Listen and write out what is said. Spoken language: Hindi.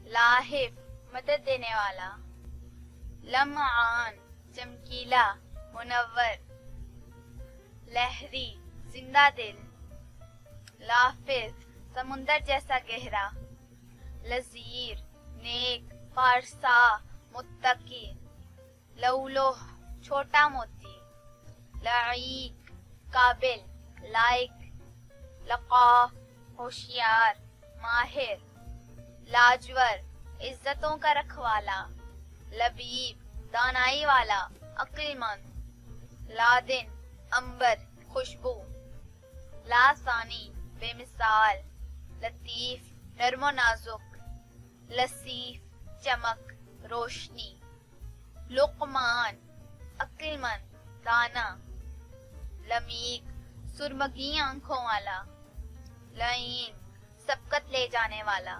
लाहिफ मदद देने वाला, लमआन चमकीला मुनव्वर, लहरी जिंदा दिल, लाफिज समुंदर जैसा गहरा, लजीर नेक फारसा मुत्तकी, लौलोह छोटा मोती, लईक काबिल लायक, लक़ाह होशियार माहिर, लाजवर इज्जतों का रखवाला, लबीब दानाई वाला अक्लमंद, लादिन अंबर खुशबू, लासानी बेमिसाल, लतीफ नर्मो नाजुक, लसीफ चमक रोशनी, लुक़मान अक्लमंद दाना, लमीक सुरमगी आंखों वाला, लईन सबकत ले जाने वाला।